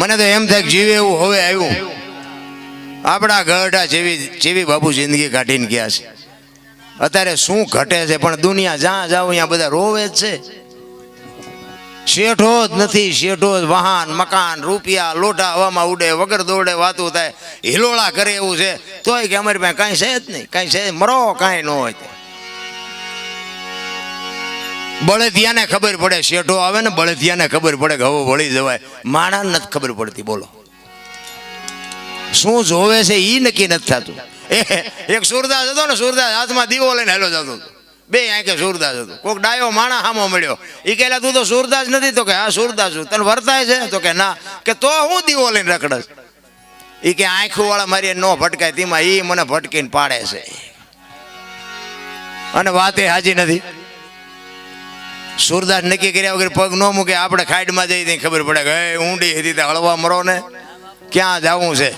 મને તો એમ થાય જીવે એવું હવે આવ્યું. આપણા ગઢા જેવી બાપુ જિંદગી કાઢીને ગયા છે. અત્યારે શું ઘટે છે પણ દુનિયા જ્યાં જાવ અહીંયા બધા રોવે જ છે. શેઠો જ નથી, શેઠો જ વાહન મકાન રૂપિયા લોટા હવામાં ઉડે, વગર દોડે વાતું થાય, હિલોળા કરે એવું છે. તોય કે અમારી પાસે કાંઈ છે જ નહીં, કાંઈ છે મરો કાંઈ ન હોય. બળદિયાને ખબર પડે, શેઠો આવે ને બળદિયાને ખબર પડે કે હવે વળી જવાય. માણસને નથી ખબર પડતી. બોલો શું જોવે છે એ નક્કી નથી થતું. એક સુરદાસ હતો ને, સુરદાસ હાથમાં દીવો લઈને હેલો જતો હતો. બે આંખે સુરદાસ હતો. કોઈક ડાયો માણા હામો મળ્યો. એ કહેલા તું તો સુરદાસ નથી? તો કે હા સુરદાસ છું. તને વર્તાય છે? તો કે ના. કે તો હું દીવો લઈને રખડસ? એ કે આંખું વાળા મારી ન ભટકાય તેમાં એ મને ભટકીને પાડે છે. અને વાત એ હાજી નથી. સુરદાસ નક્કી કર્યા વગર પગ ન મૂકે. આપણે ખાઈડમાં જઈ ત્યાં ખબર પડે કે ઊંડી હતી ત્યાં હળવા મરો ને ક્યાં જવું છે.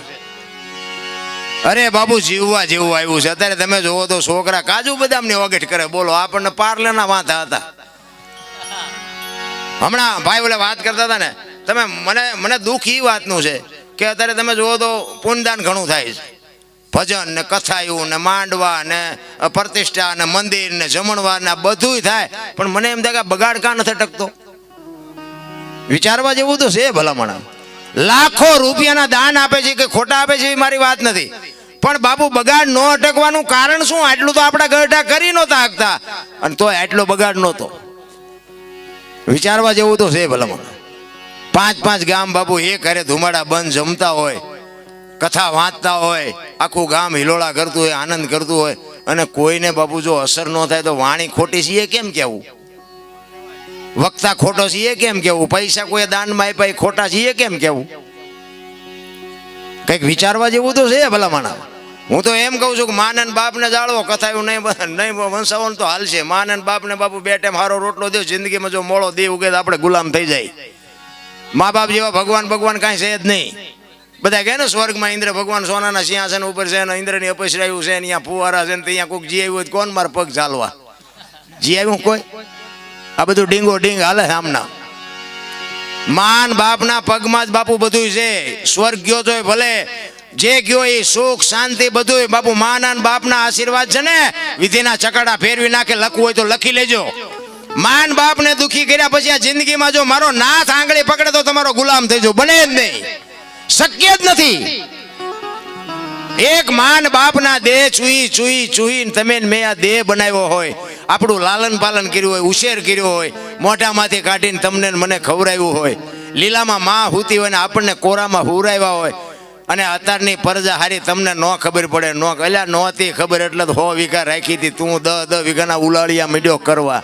અરે બાબુ જીવવા જેવું આવ્યું છે. અત્યારે તમે જોવો તો છોકરા કાજુ બદામની વગેટ કરે. બોલો આપણને પાર્લેના વાંધા હતા. હમણાં ભાઈ ઓલે વાત કરતા હતા ને, તમે મને દુઃખ એ વાતનું છે કે અત્યારે તમે જોવો તો પુણ્યદાન ઘણું થાય છે. ભજન ને કથાયું ને માંડવા ને પ્રતિષ્ઠા ને મંદિર ને જમણવાર ને બધું થાય. પણ મને એમ થાય કે બગાડ કાં નથી ટકતો? વિચારવા જેવું તો છે ભલામણ. લાખો રૂપિયાના દાન આપે છે કે ખોટા આપે છે એ મારી વાત નથી, પણ બાપુ બગાડ ન અટકવાનું કારણ શું? આટલું તો આપણા ગઢા કરી નહોતા શકતા અને તોય આટલો બગાડ નહોતો. વિચારવા જેવું તો છે ભલામણ. 5-5 ગામ બાપુ એક હારે ધુમાડા બંધ જમતા હોય, કથા વાંચતા હોય, આખું ગામ હિલોળા કરતું હોય, આનંદ કરતું હોય, અને કોઈને બાપુ જો અસર ન થાય તો વાણી ખોટી છે એ કેમ કેવું? વક્તા ખોટો છે એ કેમ કેવું? પૈસા કોઈ દાનમાં આપ્યા ખોટા છે એ કેમ કેવું? કંઈક વિચારવા જેવું તો છે ભલામણ. હું તો એમ કહું છું કે માને બાપને જાળવો, કથાયું નહીં વંશાવવાનું તો હાલશે. માને બાપને બાપુ 2 ટાઈમ હારો રોટલો દો. જિંદગીમાં જો મોળો દે ઉગે તો આપણે ગુલામ થઈ જાય. મા બાપ જેવા ભગવાન કાંઈ છે જ નહીં. બધા કહે ને સ્વર્ગમાં ઇન્દ્ર ભગવાન સોનાના સિંહાસન ઉપર છે, ઇન્દ્રની અપસરાયું છે, અહીંયા ફુવારા છે, ત્યાં કોઈક જી આવ્યું કોણ મારા પગ ચાલવા જી આવ્યું કોઈ? આ બધું ડીંગો ડીંગ હાલે આમના. માન બાપના પગમાં જ બાપુ બધું છે. સ્વર્ગ ગયો તો ભલે, જે ગયો એ સુખ શાંતિ બધું બાપુ માના બાપના આશીર્વાદ છે ને. વિધિના ચકડા ફેરવી નાખે. લખવું હોય તો લખી લેજો. માન બાપને દુખી કર્યા પછી આ જિંદગીમાં જો મારો નાથ આંગળી પકડે તો તમારો ગુલામ થઈ જાવ. બને જ નહીં, શક્ય જ નથી. એક માન બાપના દેહ ચૂઈ તમે મેં આ દેહ બનાવ્યો હોય, આપણું લાલન પાલન કર્યું હોય, ઉછેર કર્યો હોય, મોઢામાંથી કાઢીને તમને મને ખવડાવ્યું હોય, લીલામાં માં હૂતી હોય ને આપણને કોરામાં હુરાવ્યા હોય, અને અત્યારની પરજા હારી તમને ન ખબર પડે. અલ્યા નહોતી ખબર એટલે 100 વીઘા રાખી હતી, તું 10 વીઘાના ઉલાળિયા મીડ્યો કરવા.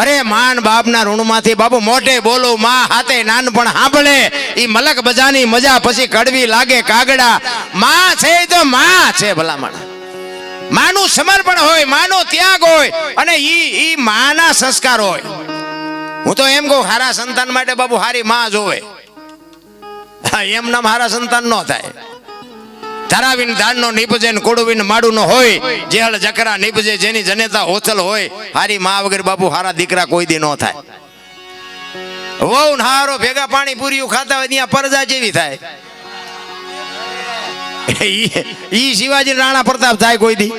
અરે માન બાપના ઋણમાંથી બાપુ મોઢે બોલો, માં હાથે નાનપણ સાંભળે. ઈ મલક બજાની મજા પછી કડવી લાગે કાગડા. માં છે તો માં છે ભલામણ. માનું સમર્પણ હોય, માનો ત્યાગ હોય, અને ઈ માના સંસ્કાર હોય. હું તો એમ કહું હારા સંતાન માટે બાપુ હારી માં જોવે. એમ નામ હારા સંતાન ન થાય. ધરાવીને ધાનનો નીપજે ને કોડવીને માડું ન હોય, જેહળ જકરા નીપજે જેની જનેતા હોથલ હોય. હારી માં વગર બાપુ હારા દીકરા કોઈ દી ન થાય. વહુ હારો ભેગા પાણી પૂરીયું ખાતા હોય ત્યાં પરજા જેવી થાય. ઈ શિવાજી રાણા પ્રતાપ થાય કોઈ દી?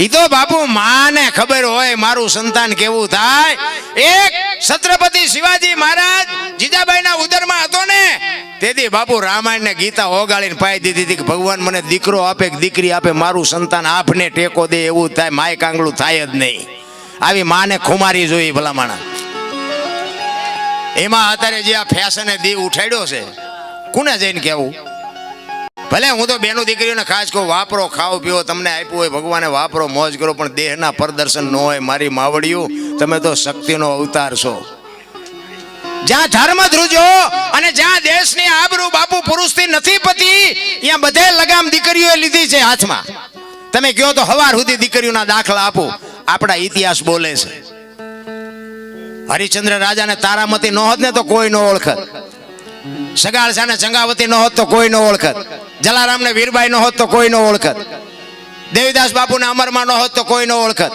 ઈ તો બાપુ માને ખબર હોય મારું સંતાન કેવું થાય. એક છત્રપતિ શિવાજી મહારાજ જીજાબાઈના ઉદરમાં હતો ને, તેથી બાપુ રામાયણ ને ગીતા ઓગાળીને પાઈ દીધી હતી કે ભગવાન મને દીકરો આપે કે દીકરી આપે, મારું સંતાન આપને ટેકો દે એવું થાય. માય કાંગળું થાય જ નહીં. આવી માને ખુમારી જોઈ ભલામણ. એમાં અત્યારે જે આ ફેશને દીવ ઉઠાડ્યો છે, કોને જઈને કેવું? ભલે હું તો બેનું દીકરીઓને ખાસ કહું, વાપરો, ખાઓ પીઓ, તમને આપ્યું હોય ભગવાને વાપરો, મોજ કરો, પણ દેહના પ્રદર્શન ન હોય. મારી માવડિયું, તમે તો શક્તિનો અવતાર છો. જ્યાં ધર્મ ધ્રુજો અને જ્યાં દેશની આબરૂ બાપુ પુરુષથી નથી પતી, ત્યાં બધે લગામ દીકરીઓએ લીધી છે હાથમાં. તમે કહો તો હવાર સુધી દીકરીઓના દાખલા આપો. આપણા ઇતિહાસ બોલે છે. હરિશ્ચંદ્ર રાજાને તારામતી ન હોત ને તો કોઈ ન ઓળખત. સગાળસાને ચંગાવતી ન હોત તો કોઈ ન ઓળખત. જલારામને વીરબાઈ ન હોત તો કોઈ ન ઓળખત. દેવીદાસ બાપુને અમરમાં ન હોત તો કોઈ ન ઓળખત.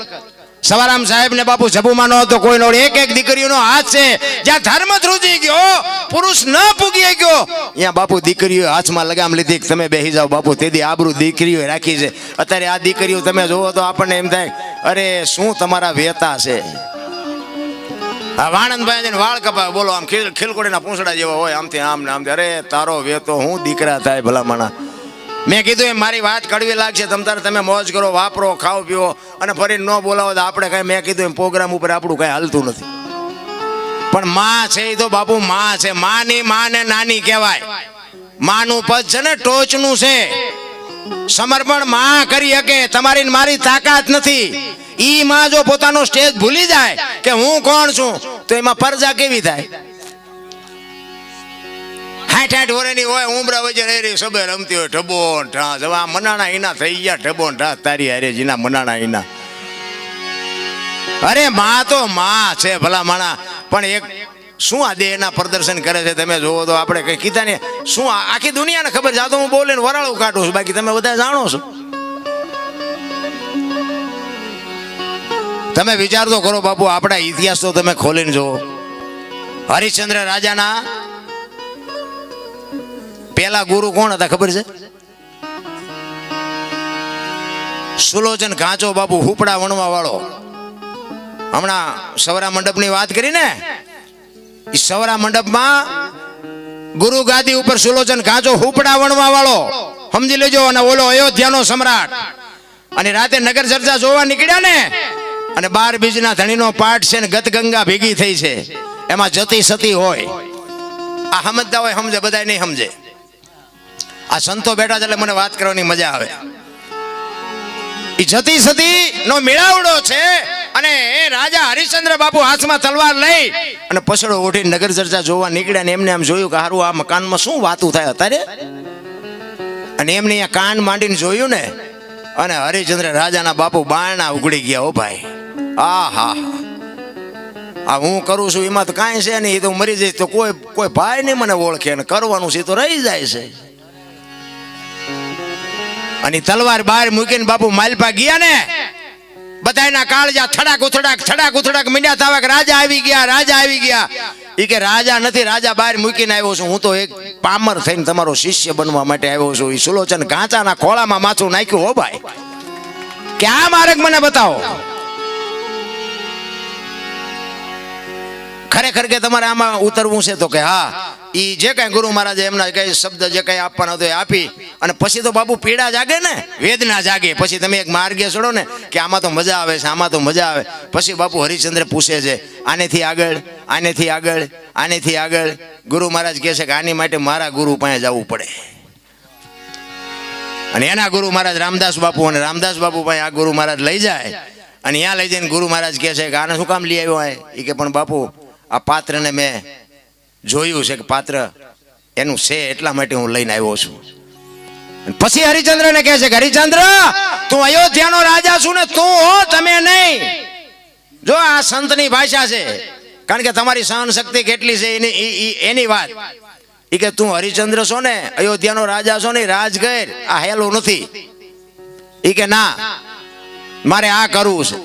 સવારામ સાહેબ ને બાપુ જબુમાં ન હોત તો કોઈ ન ઓળખત. એક દીકરીઓનો હાથ છે. જ્યાં ધર્મ ધ્રુજી ગયો પુરુષ ન પૂગી ગયો અહીંયા બાપુ દીકરીઓ હાથમાં લગામ લીધી કે તમે બેસી જાઓ બાપુ. તેથી આબરૂ દીકરીઓ રાખી છે. અત્યારે આ દીકરીઓ તમે જોવો તો આપણને એમ થાય અરે શું તમારા વેતા છે. આ વાણંદભાઈ વાળ કપાવે બોલો આમ ખીલકોડીના પૂંછડા જેવા હોય આમથી આમ ને આમ. અરે તારો વેતો હું દીકરા થાય ભલામણા. મેં કીધું એમ મારી વાત કડવી લાગશે તમે મોજ કરો વાપરો ખાઓ પીવો અને ફરી ન બોલાવો તો આપણે કઈ મેં કીધું એમ પ્રોગ્રામ ઉપર આપણું કઈ હાલતું નથી. પણ માં છે એ તો બાપુ માં છે. માની માં ને નાની કહેવાય. માનું પદ છે ને ટોચનું છે. સમર્પણ માં કરી શકે તમારી મારી તાકાત નથી. ઈ માં જો પોતાનો સ્ટેજ ભૂલી જાય કે હું કોણ છું તો એમાં પરજા કેવી થાય. 60 વર્ષની હોય ઉમરા વચ્ચે રહી સબે રમતી હોય ઢબો ઢા જવા મનાણા ઈના થઈ ગયા ઢબો ઢા તારી હારે જીના મનાણા ઈના. અરે માં તો માં છે ભલા માણા. પણ એક શું આ દેહના પ્રદર્શન કરે છે તમે જોવો તો આપણે કઈ કીધા ને શું આખી દુનિયાને ખબર છે. તો હું બોલીને વરાળું કાઢું છું બાકી તમે બધા જાણો છો. તમે વિચાર તો કરો બાપુ આપણા ઇતિહાસ તો તમે ખોલીને જુઓ. હરિશ્ચંદ્ર રાજાના પેલા ગુરુ કોણ હતા ખબર છે? સુલોચન ઘાંચો બાપુ હુપડા વણવા વાળો. હમણાં સવરા મંડપની વાત કરી ને એ સવરા મંડપમાં ગુરુ ગાદી ઉપર સુલોચન ઘાંચો હુપડા વણવા વાળો સમજી લેજો. અને ઓલો અયોધ્યાનો સમ્રાટ. અને રાતે નગર ચર્ચા જોવા નીકળ્યા ને અને 12 બીજના ધણીનો પાઠ છે ને ગત ગંગા ભેગી થઈ છે એમાં જતી સતી હોય. આ સમજતા હોય સમજે બધા નહીં સમજે. આ સંતો બેઠા છે એટલે મને વાત કરવાની મજા આવે. એ જતી સતી નો મેળાવડો છે. અને રાજા હરિશ્ચંદ્ર બાપુ હાથમાં તલવાર લઈ અને પછડો ઓઢી નગર ચર્ચા જોવા નીકળ્યા ને એમને આમ જોયું કે હારું આ મકાનમાં શું વાતું થાય અત્યારે. અને એમને અહીંયા કાન માંડીને જોયું ને અને હરિશ્ચંદ્ર રાજાના બાપુ બારણા ઉઘડી ગયા. ઓ ભાઈ આ હું કરું છું એમાં તો કાંઈ છે નહીં. એ તો મરી જઈશ તો કોઈ ભાઈ નહીં મને ઓળખે અને કરવાનું છે તો રહી જાય છે. અને તલવાર બહાર મૂકીને બાપુ માલપા ગયા ને બધાના કાળજા થડાક ઉથડાક મીંડ્યા થવા કે રાજા આવી ગયા. એ કે રાજા નથી રાજા બહાર મૂકીને આવ્યો છું. હું તો એક પામર થઈને તમારો શિષ્ય બનવા માટે આવ્યો છું. એ સુલોચન ઘાંચાના ખોળામાં માથું નાખ્યું. હો ભાઈ કે આ માર્ગ મને બતાવો. ખરેખર કે તમારે આમાં ઉતરવું છે તો કે હા. એ જે કઈ ગુરુ મહારાજે એમના કઈ શબ્દ જે કઈ આપવાનો હતો એ આપી અને પછી તો બાપુ પીડા જાગે ને વેદના જાગે. પછી તમે એક માર્ગે ચડો ને કે આમાં તો મજા આવે છે આમાં તો મજા આવે. પછી બાપુ હરિશ્ચંદ્ર પૂછે છે આનેથી આગળ. ગુરુ મહારાજ કહે છે કે આની માટે મારા ગુરુ પાસે જવું પડે. અને એના ગુરુ મહારાજ રામદાસ બાપુ અને રામદાસ બાપુ પાસે આ ગુરુ મહારાજ લઈ જાય. અને ત્યાં લઈ જઈને ગુરુ મહારાજ કહે છે કે આને શું કામ લઈ આવ્યો હોય. એ કે પણ બાપુ આ પાત્રને મેં જોયું છે કે પાત્ર એનું છે એટલા માટે હું લઈને આવ્યો છું. પછી હરિશ્ચંદ્રને કહે છે કે હરિશ્ચંદ્ર તું અયોધ્યાનો રાજા છું ને તું હો તમે નહીં. જો આ સંતની ભાષા છે કારણ કે તમારી સહન શક્તિ કેટલી છે એની વાત. એ કે તું હરિશ્ચંદ્ર છો ને અયોધ્યાનો રાજા છો ને રાજગર આ હેલું નથી. એ કે ના મારે આ કરવું છે.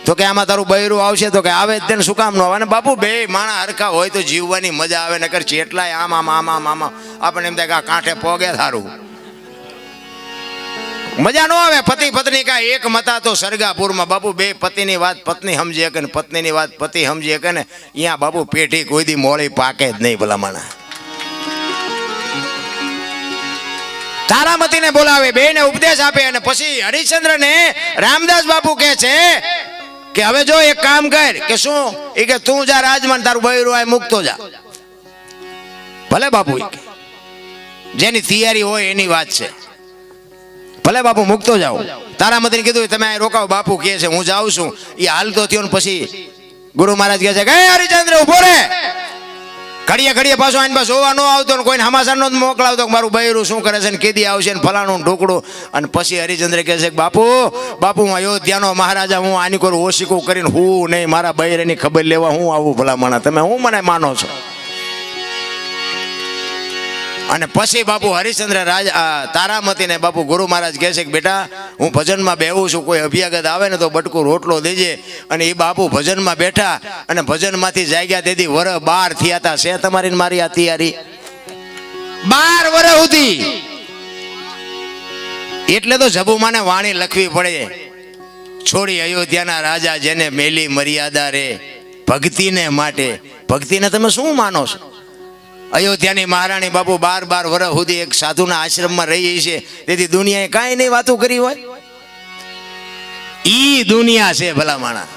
તો કે આમાં તારું બૈરું આવશે તો કે આવે તેને શું કામ ન આવે. બાપુ બે માણા હરખા હોય તો જીવવાની મજા આવે. નકર ચેટલાય આમ આપણે એમ થાય કે આ કાંઠે પોગે સારું મજા ન આવે. પતિ પત્ની કા એક મતા તો સરગાપુરમાં બાપુ બે પતિની વાત પત્ની સમજી શકે ને પત્નીની વાત પતિ સમજી શકે ને અહીંયા બાપુ પેઢી કોઈ દી મોળી પાકે જ નહીં ભલામણા. તારામતીને બોલાવે બેને ઉપદેશ આપે અને પછી હરિશ્ચંદ્રને રામદાસ બાપુ કહે છે કે હવે જો એક કામ કર કે શું. એ કે તું જા રાજમાન તારું બૈરું આય મુકતો જા. ભલે બાપુ જેની તૈયારી હોય એની વાત છે. ભલે બાપુ મુકતો જાઓ. તારામતીને કીધું તમે અહીં રોકાવ બાપુ કહે છે હું જાઉં છું. એ હાલતો થયો ને પછી ગુરુ મહારાજ કહે છે કે હરિશ્ચંદ્ર ઉભો રે. ઘડીએ પાછો આને પાસે જોવા ન આવતો ને કોઈને હમાસર નો મોકલાવતો મારું બૈરું શું કરે છે ને કેદી આવશે ને ફલાણું ઢોકડું. અને પછી હરિશ્ચંદ્ર કહે છે કે બાપુ હું અયોધ્યાનો મહારાજા હું આની કોઈ ઓશિકું કરીને હું નહીં મારા બૈરાની ખબર લેવા હું આવું ભલામણા તમે હું મને માનો છો. અને પછી બાપુ હરિશ્ચંદ્ર તારામતી ને બાપુ ગુરુ મહારાજ કહે છે કે બેટા હું ભજનમાં બેહું છું, કોઈ અભ્યાગત આવે ને તો બટકું રોટલો દેજે. અને એ બાપુ ભજનમાં બેઠા અને ભજનમાંથી જાગ્યા તેથી વર 12 થયા હતા. છે તમારી મારી આ તૈયારી 12 વર સુધી. એટલે તો જબુમાને વાણી લખવી પડે, છોડી અયોધ્યાના રાજા જેને મેલી મર્યાદા રે ભક્તિને માટે. ભક્તિને તમે શું માનો છો? અયોધ્યાની મહારાણી બાપુ 12 વર્ષ સુધી એક સાધુના આશ્રમમાં રહી છે, તેથી દુનિયાએ કાંઈ નહીં વાતો કરી હોય. ઈ દુનિયા છે ભલા માણા.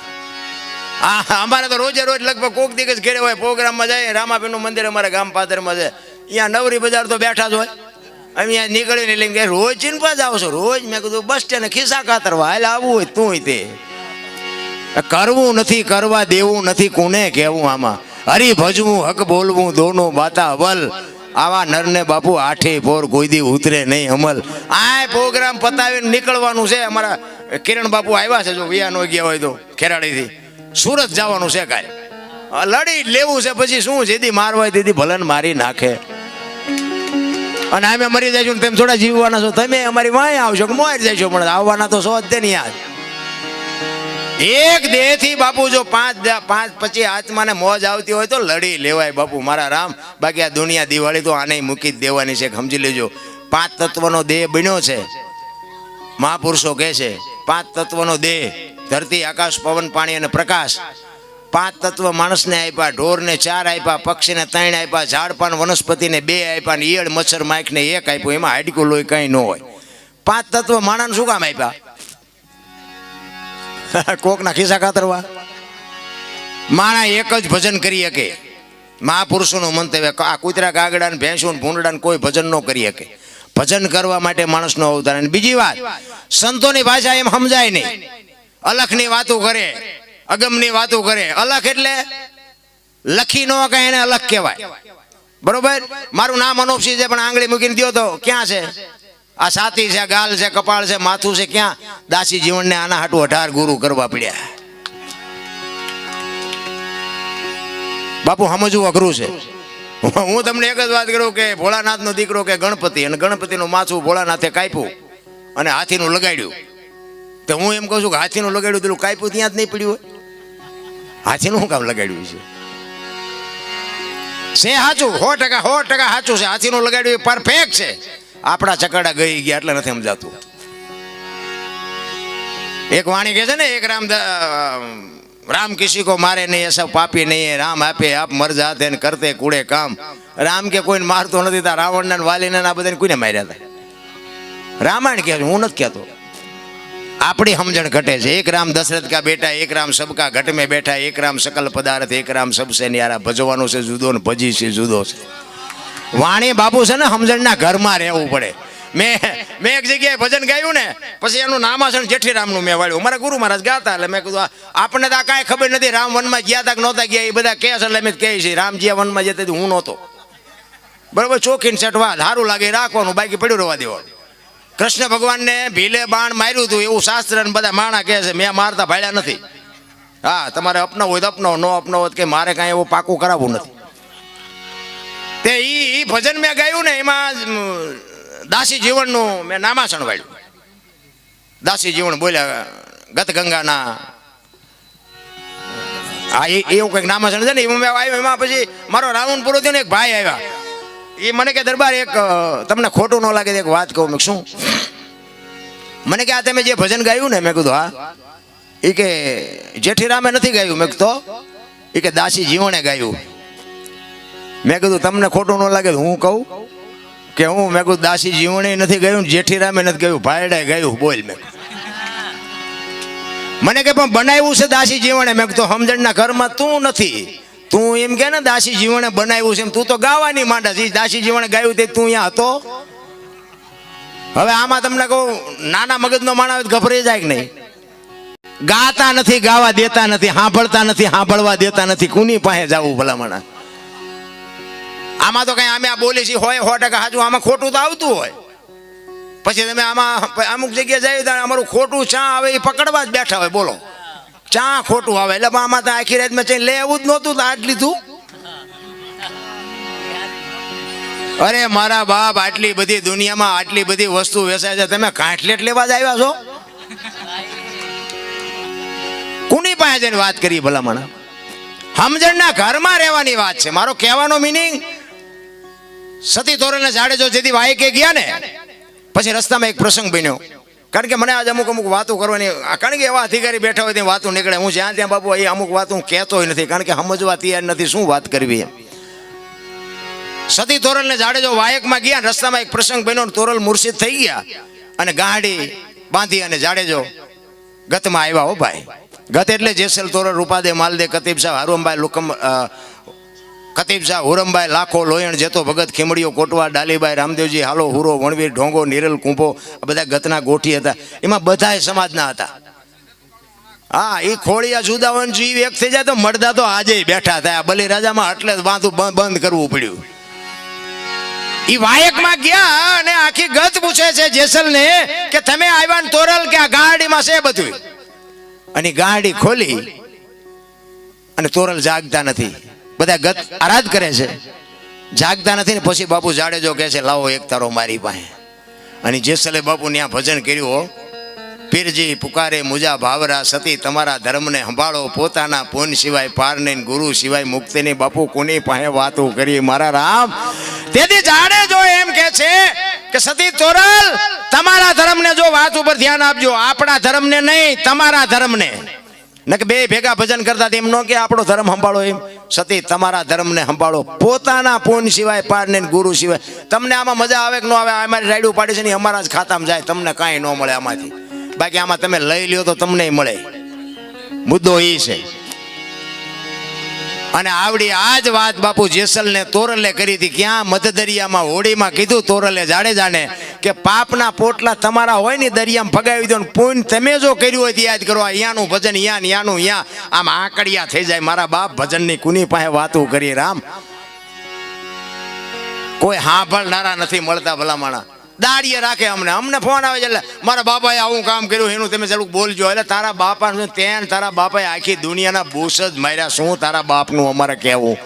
અમારે તો રોજે રોજ લગભગ કોક દિવસ ઘેરે હોય, પ્રોગ્રામમાં જાય. રામાપીરનું મંદિર અમારા ગામ પાદરમાં છે, અહીંયા નવરી બજાર તો બેઠા જ હોય. અહીંયા નીકળીને લઈને રોજ ચીનપા જાવ છો? રોજ. મેં કીધું બસ સ્ટેન્ડ ખિસ્સા કાતરવા હાલ આવવું હોય તું તે. કરવું નથી, કરવા દેવું નથી, કોને કહેવું? આમાં હરી ભજવું, હક બોલવું, દોનો બાતા વલ. આવા નરને બાપુ આઠે પોર કોઈ દી ઉતરે નહીં અમલ. આ પ્રોગ્રામ પતાવીને નીકળવાનું છે. અમારા કિરણ બાપુ આવ્યા છે, જો વિયા નો ગયા હોય તો ખેરાડીથી સુરત જવાનું છે. કાંઈ લડી લેવું છે, પછી શું જેથી મારવા દીધી ભલન મારી નાખે. અને અમે મરી જઈશું તેમ થોડા જીવવાના છો તમે? અમારી વાંય આવશો કે મોર જઈશો, પણ આવવાના તો સો જ નહીં. યાદ એક દેહ થી બાપુ જો પાંચ પછી આત્માને મોજ આવતી હોય તો લડી લેવાય બાપુ મારા રામ. બાકી આ દુનિયા દિવાળી તો આને મૂકી જ દેવાની છે, સમજી લેજો. 5 તત્વનો દેહ બન્યો છે. મહાપુરુષો કહે છે 5 તત્વનો દેહ, ધરતી, આકાશ, પવન, પાણી અને પ્રકાશ. 5 તત્વ માણસને આપ્યા, ઢોરને 4 આપ્યા, પક્ષીને 3 આપ્યા, ઝાડ પાન વનસ્પતિને 2 આપ્યા, ને ઈયળ મચ્છર માખને 1 આપ્યું. એમાં હાડકું લોહી કઈ ન હોય. 5 તત્વ માણસને શું કામ આપ્યા? કોકના ખિસ્સા કાતરવા? માણા એક જ ભજન કરી શકે. મહાપુરુષોનું મંતવ્ય, આ કૂતરા, કાગડા ને ભેંસું ભૂંડડા કોઈ ભજન ન કરી શકે. ભજન કરવા માટે માણસનો અવતાર. અને બીજી વાત, સંતોની ભાષા એમ સમજાય નહીં. અલખની વાતો કરે, અગમની વાતો કરે. અલખ એટલે લખી ન કહે એને અલખ કહેવાય. બરોબર? મારું નામ અનોપસિંહ છે, પણ આંગળી મૂકીને દો તો ક્યાં છે? આ છાતી છે, ગાલ છે, કપાળ છે, માથું છે, ક્યાં? દાસી જીવનને આના હાટું 18 ગુરુ કરવા પડ્યા. બાપુ સમજવું અઘરું છે. હું તમને એક જ વાત કરું કે ભોળાનાથનો દીકરો કે ગણપતિ, અને ગણપતિનું માથું ભોળાનાથે કાપ્યું અને હાથીનું લગાડ્યું. તો હું એમ કહું છું કે હાથીનું લગાડ્યું પેલું કાપ્યું ત્યાં જ નહીં પડ્યું હોય? હાથીનું શું કામ લગાડ્યું છે? સાચું 100% સાચું છે. હાથીનું લગાડ્યું પરફેક્ટ છે. આપણા ચકડા ગઈ ગયા એટલે નથી સમજાતું. એક વાણી કહે છે ને, એક રામ કિસી કો મારે નહીં, એસા પાપી નહીં, રામ આપે આપ મર જાતે ને કરતે કુડે કામ. રામ કે કોઈને મારતો નથી. તા રાવણને વાલીને આ બધાને કોઈને માર્યા હતા? રામાયણ કહે છે, હું નથી કહેતો. આપણી સમજણ ઘટે છે. એક રામ દશરથ કા બેટા, એક રામ સબકા ઘટ મેં બેઠા, એક રામ સકલ પદાર્થ, એક રામ સબસે ન્યારા. ભજવાનું છે જુદો ને ભજી છે જુદો છે. વાણી બાપુ છે ને સમજણના ઘરમાં રહેવું પડે. મેં એક જગ્યાએ ભજન ગાયું ને, પછી એનું નામાસણ જેઠીરામનું મેં વાળ્યું. મારા ગુરુ મહારાજ ગાતા, એટલે મેં કીધું આપણને તો આ કાંઈ ખબર નથી. રામ વનમાં ગયા તા કે નહોતા ગયા એ બધા કહે છે, એટલે મેં કહે છે રામજી વનમાં જતા હું નહોતો. બરોબર? ચોખીને સેટવા સારું લાગે રાખવાનું, બાકી પડ્યું રહેવા દેવાનું. કૃષ્ણ ભગવાનને ભીલે બાણ માર્યું હતું એવું શાસ્ત્ર ને બધા માણા કહે છે. મેં મારતા ભાળ્યા નથી. હા, તમારે અપનાવ હોય તો અપનાવો, ન અપનાવો કે મારે કાંઈ એવું પાકું કરાવવું નથી. તે ઈ ભજન મેં ગાયું ને, એમાં દાસી જીવનનું મેં નામાસણ વાળ્યું. દાસી જીવન બોલ્યા ગત ગંગાના, હા એવું કંઈક નામાસણ છે ને. એમાં મેં આવ્યો. એમાં પછી મારો રાઉન્ડ પૂરો થયો ને, એક ભાઈ આવ્યા. એ મને કે દરબાર એક તમને ખોટું ન લાગે એક વાત કહું. મેં શું? મને કે આ તમે જે ભજન ગાયું ને, મેં કીધું હા. એ કે જેઠીરામે નથી ગાયું. મેં તો એ કે દાસી જીવણે ગાયું. મેં કીધું તમને ખોટું ન લાગે હું કહું કે હું? મેં કીધું દાસી જીવણે નથી ગાયું, જેઠીરામે નથી ગાયું, ભાયડાએ ગાયું. બોલ. મેં મને કે પણ બનાવ્યું છે દાસી જીવણે. મેં કીધું સમજણના ઘરમાં તું નથી. તું એમ કે ને દાસી જીવણે બનાવ્યું છે, તું તો ગાવાની માંડા છે. દાસી જીવણે ગાયું તે તું અહીંયા હતો? હવે આમાં તમને કહું, નાના મગજનો માણસ ગભરાઈ જાય કે નહીં? ગાતા નથી, ગાવા દેતા નથી, સાંભળતા નથી, સાંભળવા દેતા નથી. કોની પાસે જવું ભલા માણસ? આમાં તો કઈ અમે આ બોલી છીએ હોય 100% સાચું. આમાં ખોટું તો આવતું હોય. પછી તમે આમાં અમુક જગ્યાએ જાય તો અમારું ખોટું ચા આવે એ પકડવા જ બેઠા હોય. બોલો, ચા ખોટું આવે એટલે આમાં તો આખી રાત મેં લે એવું જ નહોતું તો આજ લીધું. અરે મારા બાપ, આટલી બધી દુનિયામાં આટલી બધી વસ્તુ વેચાય છે, તમે કાંઠલેટ લેવા જ આવ્યા છો? કોની પાસે જઈને વાત કરી ભલામણ? સમજણના ઘરમાં રહેવાની વાત છે. મારો કહેવાનો મિનિંગ, સતી તોરલને જાડેજો જેથી વાયકે ગયા ને પછી રસ્તામાં એક પ્રસંગ બન્યો. કારણ કે મને આજે અમુક વાતો કરવાની, કારણ કે એવા અધિકારી બેઠા હોય ત્યાં વાતો નીકળે. હું જ્યાં ત્યાં બાબુ એ અમુક વાત હું કહેતો નથી, કારણ કે સમજવા તૈયાર નથી શું વાત કરવી એમ. સતી તોરલને જાડેજો વાયકમાં ગયા, રસ્તામાં એક પ્રસંગ બન્યો, તોરલ મુર્શિદ થઈ ગયા અને ગાડી બાંધી અને જાડેજો ગતમાં આવ્યા. હો ભાઈ, ગત એટલે જેસલ તોરલ, રૂપાદે, માલદે, કતીબ શાહ, હરુમભાઈ, લુકમ, કતીબ શાહ, હુરમભાઈ, લાખો, લોયણ, જેતો ભગત, ખીમડીઓ, કોટવા, ડાલીબાઈ, રામદેવજી, હાલો, હુરો, વણવીર, ઢોંગો, નિરલ, કુંભો, આ બધા ગતના ગોઠી હતા. એમાં બધાય સમાજના હતા. હા, એ ખોળિયા જુદા હોય જીવ એક થઈ જાય તો મળદા તો આજે બેઠા હતા. બલિરાજામાં એટલે વાંધું બંધ કરવું પડ્યું. ઈ વાયકમાં ગયા અને આખી ગત પૂછે છે જેસલને કે તમે આવ્યા ને તોરલ કે આ ગાડીમાં છે બધું? અને ગાડી ખોલી અને તોરલ જાગતા નથી. બધા ગત આરાધ કરે છે, જાગતા નથી ને પછી બાપુ જાડેજો કહે છે લાવો એક તારો મારી પાસે. અને જેસલે બાપુ ત્યાં ભજન કર્યું. પીરજી પુકારે મુજા ભાવરા, સતી તમારા ધર્મને સંભાળો, પોતાના પૂન સિવાય પાર નહીં, ગુરુ સિવાય મુક્તિ નહીં. બાપુ કોની પાસે વાતો કરી મારા રામ? તેથી જાડેજો એમ કે છે કે સતી તોરલ તમારા ધર્મને જો વાત ઉપર ધ્યાન આપજો, આપણા ધર્મને નહીં, તમારા ધર્મને. ન કે બે ભેગા ભજન કરતા એમ ન કે આપણો ધર્મ સંભાળો. એમ સતી તમારા ધર્મને સંભાળો, પોતાના પૂન સિવાય પાર નહીં, ગુરુ સિવાય. તમને આમાં મજા આવે કે ન આવે? અમારી રાયડું પાડી છે ને અમારા જ ખાતામાં જાય, તમને કાંઈ ન મળે આમાંથી. બાકી આમાં તમે લઈ લ્યો તો તમને મળે. મુદ્દો એ છે. અને આવડી આ જ વાત બાપુ જેસલને તોરલે કરી હતી. ક્યાં? મધદરિયામાં હોડીમાં કીધું તોરલે જાડેજાને કે પાપના પોટલા તમારા હોય ને દરિયામાં ફગાવી દો, પુણ્ય તમે જો કર્યું હોય તો યાદ કરો. અહીંયાનું ભજન યાનું યા, આમ આકડિયા થઈ જાય. મારા બાપ ભજનની કુની પાસે વાતું કરી રામ? કોઈ સાંભળનારા નથી મળતા ભલામણા. દાડીએ રાખે. અમને ફોન આવે છે એટલે મારા બાપાએ આવું કામ કર્યું એનું તમે ચાલુ બોલજો. એટલે તારા બાપા તારા બાપાએ આખી દુનિયાના બૂસ જ માર્યા. શું તારા બાપનું અમારે કહેવું?